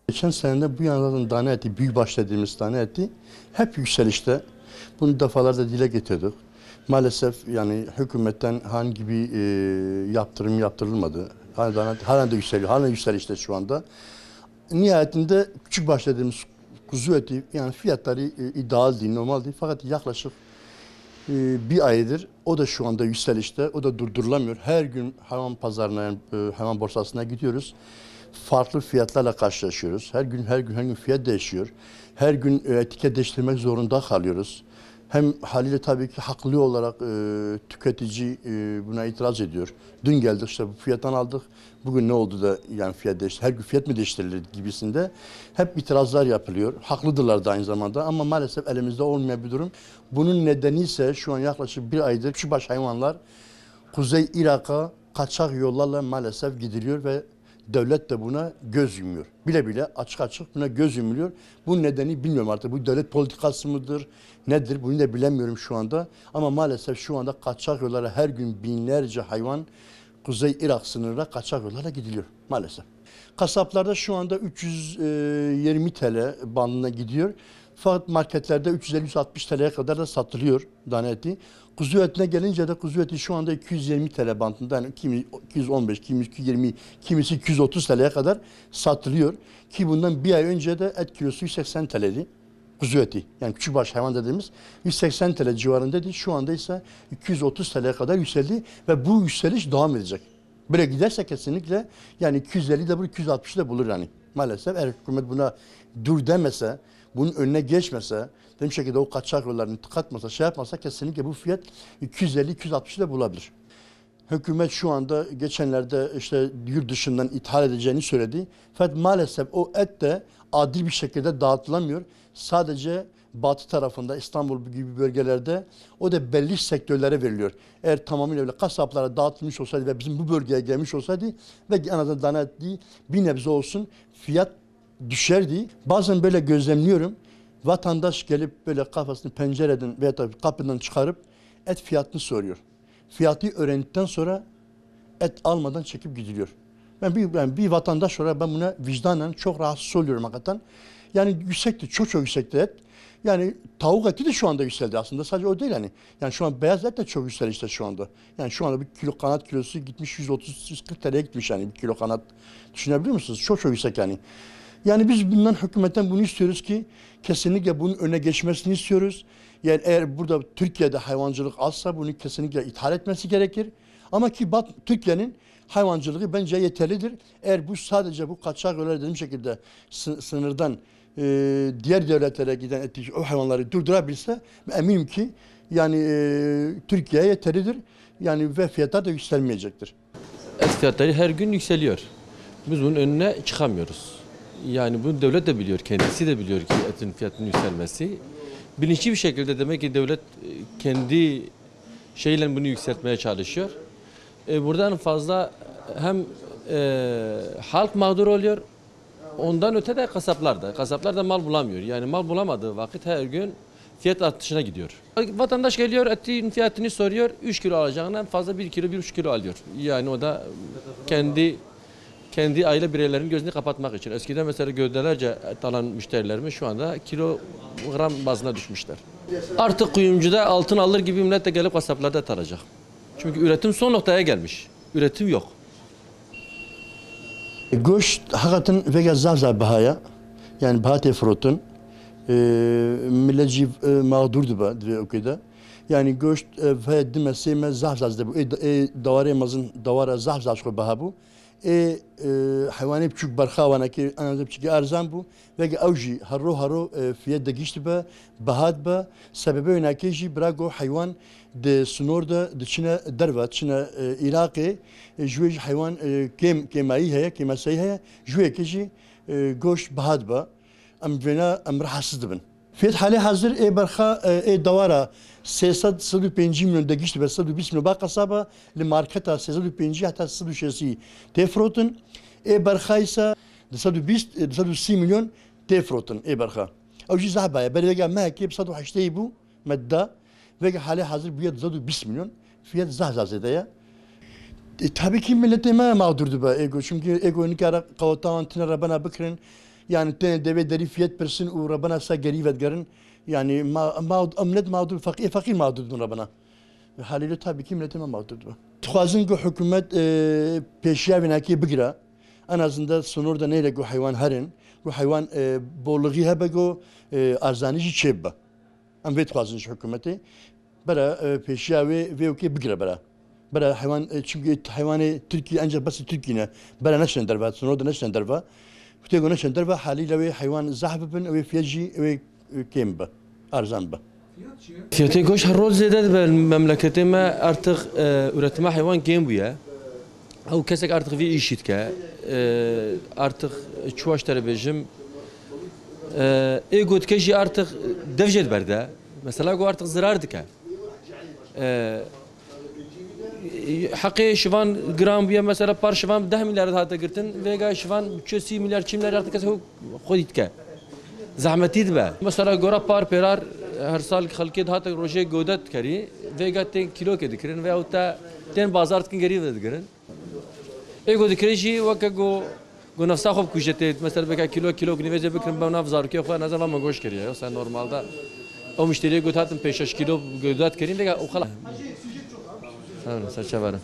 Geçen senede bu yandan tane eti, büyükbaş dediğimiz tane eti hep yükselişte. Bunu defalarda dile getirdik. Maalesef yani hükümetten hangi bir yaptırım yaptırılmadı. Halen de yükseliyor, halen yükselişte şu anda. Nihayetinde küçükbaş dediğimiz kuzu eti yani fiyatları ideal değil, normal değil. Fakat yaklaşık bir aydır o da şu anda yükselişte, o da durdurulamıyor. Her gün hayvan pazarına, yani hayvan borsasına gidiyoruz. Farklı fiyatlarla karşılaşıyoruz. Her gün fiyat değişiyor. Her gün etiket değiştirmek zorunda kalıyoruz. Hem haliyle tabii ki haklı olarak tüketici buna itiraz ediyor. Dün geldik işte bu fiyattan aldık. Bugün ne oldu da yani fiyat değişti? Her gün fiyat mı değiştirilir gibisinde hep itirazlar yapılıyor. Haklıdırlar da aynı zamanda ama maalesef elimizde olmayan bir durum. Bunun nedeni ise şu an yaklaşık bir aydır küçükbaş hayvanlar Kuzey Irak'a kaçak yollarla maalesef gidiliyor ve devlet de buna göz yumuyor. Bile bile açık açık buna göz yumuluyor. Bunun nedeni bilmiyorum artık. Bu devlet politikası mıdır? Nedir? Bunu da bilemiyorum şu anda. Ama maalesef şu anda kaçak yollara her gün binlerce hayvan Kuzey Irak sınırına kaçak yollara gidiliyor maalesef. Kasaplarda şu anda 320 TL bandına gidiyor. Fakat marketlerde 350-360 TL'ye kadar da satılıyor tane eti. Kuzu etine gelince de kuzu eti şu anda 220 TL bandında. Yani kimi 215, kimi 220, kimisi 230 TL'ye kadar satılıyor. Ki bundan bir ay önce de et kilosu 180 TL'di. Kuzu eti yani küçükbaş hayvan dediğimiz 180 TL civarındaydı. Şu anda ise 230 TL'ye kadar yükseldi ve bu yükseliş devam edecek. Böyle giderse kesinlikle yani 250 de bulur, 260 de bulur yani. Maalesef eğer hükümet buna dur demese, bunun önüne geçmese, demiş şekilde o kaçak yollarını tıkatmasa, şey yapmasa kesinlikle bu fiyat 250-260 de bulabilir. Hükümet şu anda geçenlerde işte yurt dışından ithal edeceğini söyledi. Fakat maalesef o et de adil bir şekilde dağıtılamıyor. Sadece batı tarafında İstanbul gibi bölgelerde o da belli sektörlere veriliyor. Eğer tamamıyla öyle kasaplara dağıtılmış olsaydı ve bizim bu bölgeye gelmiş olsaydı ve en azından tane et değil, bir nebze olsun fiyat düşerdi. Bazen böyle gözlemliyorum. Vatandaş gelip böyle kafasını pencereden veya da kapıdan çıkarıp et fiyatını soruyor. Fiyatı öğrendikten sonra et almadan çekip gidiliyor. Ben bir vatandaş olarak ben buna vicdanen çok rahatsız oluyorum hakikaten. Yani yüksekti, çok yüksekti et. Yani tavuk eti de şu anda yükseldi aslında. Sadece o değil hani. Yani şu an beyaz et de çok yükselişte şu anda. Yani şu anda bir kilo kanat kilosu gitmiş 130-140 TL'ye gitmiş yani bir kilo kanat. Düşünebiliyor musunuz? Çok yüksek yani. Yani biz bundan hükümetten bunu istiyoruz ki kesinlikle bunun önüne geçmesini istiyoruz. Yani eğer burada Türkiye'de hayvancılık azsa bunu kesinlikle ithal etmesi gerekir. Ama ki Türkiye'nin hayvancılığı bence yeterlidir. Eğer bu sadece bu kaçak öyle dediğim şekilde sınırdan diğer devletlere giden o hayvanları durdurabilse eminim ki yani Türkiye yeterlidir. Yani ve fiyatlar da yükselmeyecektir. Et fiyatları her gün yükseliyor. Biz bunun önüne çıkamıyoruz. Yani bunu devlet de biliyor, kendisi de biliyor ki etin fiyatının yükselmesi. Bilinçli bir şekilde demek ki devlet kendi şeyle bunu yükseltmeye çalışıyor. Buradan fazla hem halk mağdur oluyor, ondan öte de kasaplar da. Kasaplar da mal bulamıyor. Yani mal bulamadığı vakit her gün fiyat artışına gidiyor. Vatandaş geliyor, etin fiyatını soruyor, 3 kilo alacağından fazla 1 kilo, 1,5 kilo alıyor. Yani o da kendi aile bireylerinin gözünü kapatmak için. Eskiden mesela gövdelerce et alan müşterilerimiz şu anda kilogram bazına düşmüşler. Artık kuyumcuda altın alır gibi millet de gelip kasaplarda et alacak. Çünkü üretim son noktaya gelmiş. Üretim yok. Goşt hakikaten ve zar bahaya. Yani bahate frotun millet mağdur dibe diye okuyda. Yani göç ve demesime zahzaz de bu. Davare mazın davara zahzaz ko bahabu. Hayvanı küçük barxavana ki anadolu küçük arzan bu ve avji haro fiyat da geçti be bahat be sebebi önakeji brago hayvan de sunorda de çine derva çine Irak'ı jüej hayvan kemai heye kemasai heye jüej keji goş bahat be am vena am rahatsız bin. Fiyat hali hazır barxa davara 350 milyon da geçti be 320 milyon bak kasaba li marketa 350 hatta 360 tefrotun barxa ise 220 milyon tefrotun barxa. Avcı zahbaya belirgen mehki 180 bu madde ve hali hazır bir 220 milyon fiyat zahzazede ya. Tabii ki millete mağdurdu be ego çünkü ego nikara kavatan tine rabana bikrin yani tene deve deri fiyat persin u rabana sa gerivet garin yani millet mağdur fakir mağdurdun rabana. Haliyle tabii ki millete mağdurdu be. Tuhazın ki hükümet peşya vinaki bigira en azından sonurda neyle bu hayvan harin bu hayvan bolluğu hebe go arzanici çebbe. Am ve tuhazın hükümeti bara peşya ve okey bigira bara. Bara hayvan çünkü hayvanı Türkiye ancak bas Türkiye'ne bara neşen derva sonunda neşen derva Futego neşen derva haliyle ve hayvan zahbın ve fiyacı ve kembe arzan be. Fiyatı goş her rol zede be memleketime artık üretime hayvan kêm buya. Ew kesek artık vê îşî dike artık çuwaş terebêjim ê gotike jî artık dev jê diberde mesela got artık zirar dike heqê şivan gram buya mesela par şivan 10 milyar hate girtin vêga şivan 30 milyar 40 milyar artık kesek xwedî dike zehmetî dibe mesela gora par pêrar her sal xelkê hate rojê godet dikerî vêga tên kîlokê dikirin ve ew te tên bazar dikin gerî vedigirin ego dikreji vaka go nafsa xob kujete mesela beka kilo gniveze bikrim ben naf zarki xo nazar ma goş keriye sen normalde o müşteriye gotatın 5 kilo godat kerin de o xala. Tamam saçma var.